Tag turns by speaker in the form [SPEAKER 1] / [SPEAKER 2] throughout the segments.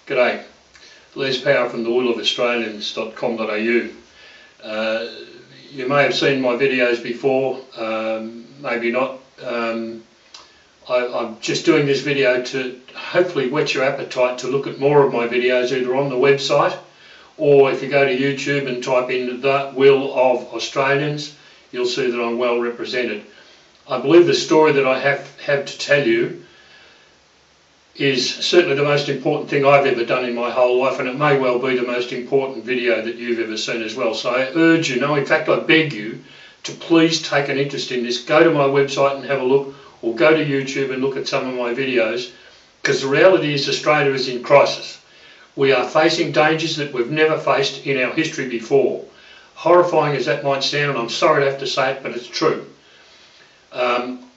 [SPEAKER 1] G'day, Les Power from thewillofaustralians.com.au. You may have seen my videos before, maybe not. I'm just doing this video to hopefully whet your appetite to look at more of my videos either on the website, or if you go to YouTube and type in The Will of Australians, you'll see that I'm well represented. I believe the story that I have to tell you is certainly the most important thing I've ever done in my whole life, and it may well be the most important video that you've ever seen as well. So I urge you, in fact I beg you, to please take an interest in this. Go to my website and have a look, or go to YouTube and look at some of my videos, because the reality is Australia is in crisis. We are facing dangers that we've never faced in our history before. Horrifying as that might sound, and I'm sorry to have to say it, but it's true.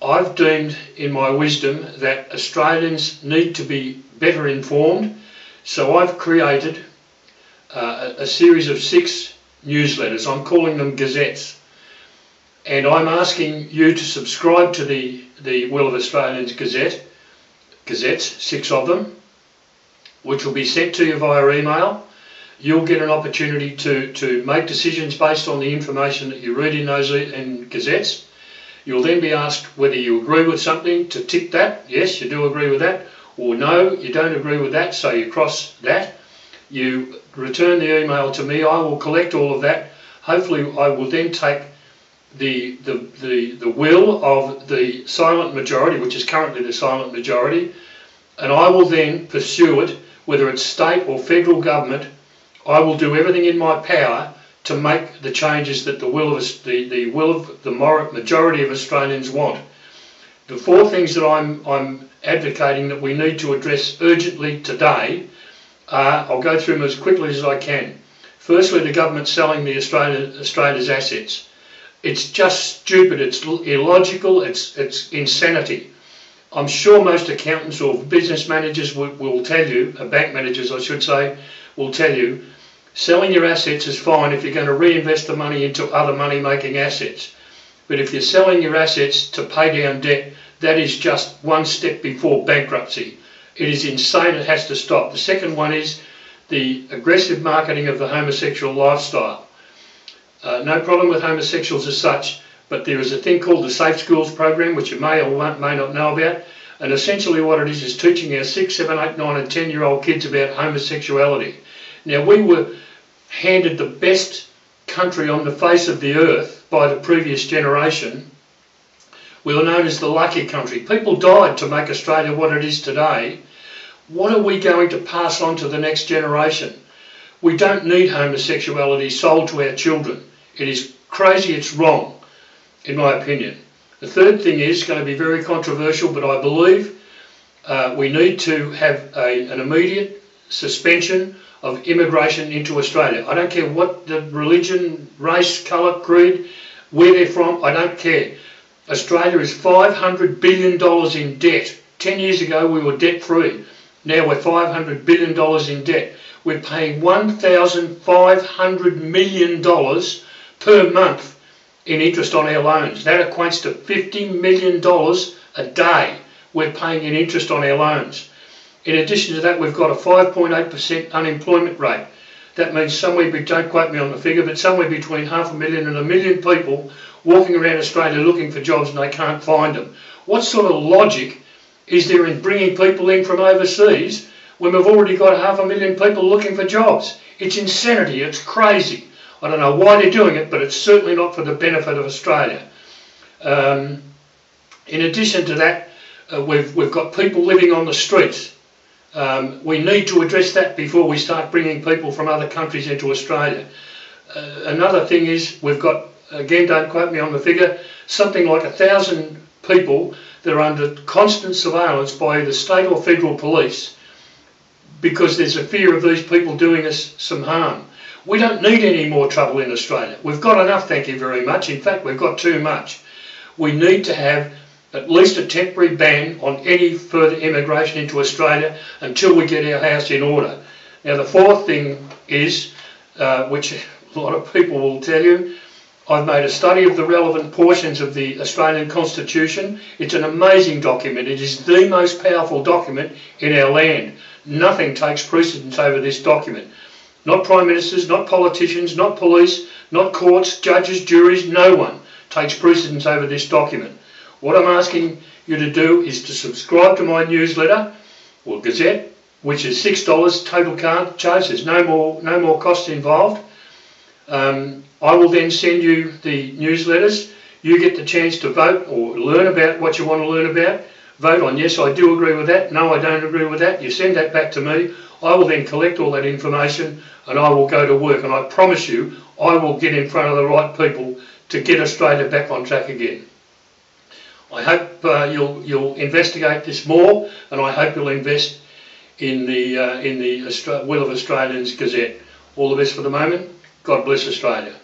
[SPEAKER 1] I've deemed in my wisdom that Australians need to be better informed, so I've created a series of 6 newsletters. I'm calling them gazettes, and I'm asking you to subscribe to the Will of Australians gazettes, 6 of them, which will be sent to you via email. You'll get an opportunity to make decisions based on the information that you read in those gazettes. You'll then be asked whether you agree with something, to tick that, yes, you do agree with that, or no, you don't agree with that, so you cross that. You return the email to me, I will collect all of that. Hopefully I will then take the will of the silent majority, which is currently the silent majority, and I will then pursue it, whether it's state or federal government. I will do everything in my power to make the changes that the will of the majority of Australians want. The 4 things that I'm advocating that we need to address urgently today are, I'll go through them as quickly as I can. Firstly, the government selling the Australia's assets. It's just stupid, it's illogical, it's insanity. I'm sure most accountants or business managers will tell you, bank managers I should say, will tell you, selling your assets is fine if you're going to reinvest the money into other money-making assets. But if you're selling your assets to pay down debt, that is just one step before bankruptcy. It is insane, it has to stop. The second one is the aggressive marketing of the homosexual lifestyle. No problem with homosexuals as such, but there is a thing called the Safe Schools program, which you may or may not know about, and essentially what it is teaching our 6, 7, 8, 9 and 10-year-old kids about homosexuality. Now, we were handed the best country on the face of the earth by the previous generation. We were known as the lucky country. People died to make Australia what it is today. What are we going to pass on to the next generation? We don't need homosexuality sold to our children. It is crazy, it's wrong, in my opinion. The third thing is going to be very controversial, but I believe we need to have an immediate suspension of immigration into Australia. I don't care what the religion, race, colour, creed, where they're from, I don't care. Australia is $500 billion in debt. 10 years ago we were debt free. Now we're $500 billion in debt. We're paying $1,500 million per month in interest on our loans. That equates to $50 million a day we're paying in interest on our loans. In addition to that, we've got a 5.8% unemployment rate. That means somewhere, don't quote me on the figure, but somewhere between 500,000 and 1 million people walking around Australia looking for jobs and they can't find them. What sort of logic is there in bringing people in from overseas when we've already got 500,000 people looking for jobs? It's insanity, it's crazy. I don't know why they're doing it, but it's certainly not for the benefit of Australia. In addition to that, we've got people living on the streets. We need to address that before we start bringing people from other countries into Australia. Another thing is we've got, again don't quote me on the figure, something like 1,000 people that are under constant surveillance by either state or federal police because there's a fear of these people doing us some harm. We don't need any more trouble in Australia. We've got enough, thank you very much. In fact, we've got too much. We need to have at least a temporary ban on any further immigration into Australia until we get our house in order. Now the 4th thing is, which a lot of people will tell you, I've made a study of the relevant portions of the Australian Constitution. It's an amazing document. It is the most powerful document in our land. nothing takes precedence over this document. Not prime ministers, not politicians, not police, not courts, judges, juries, no one takes precedence over this document. What I'm asking you to do is to subscribe to my newsletter, or Gazette, which is $6 total charge. There's no more cost involved. I will then send you the newsletters. You get the chance to vote or learn about what you want to learn about. Vote on yes, I do agree with that. No, I don't agree with that. You send that back to me. I will then collect all that information and I will go to work. And I promise you, I will get in front of the right people to get Australia back on track again. I hope you'll investigate this more, and I hope you'll invest in the Will of Australians Gazette. All the best for the moment. God bless Australia.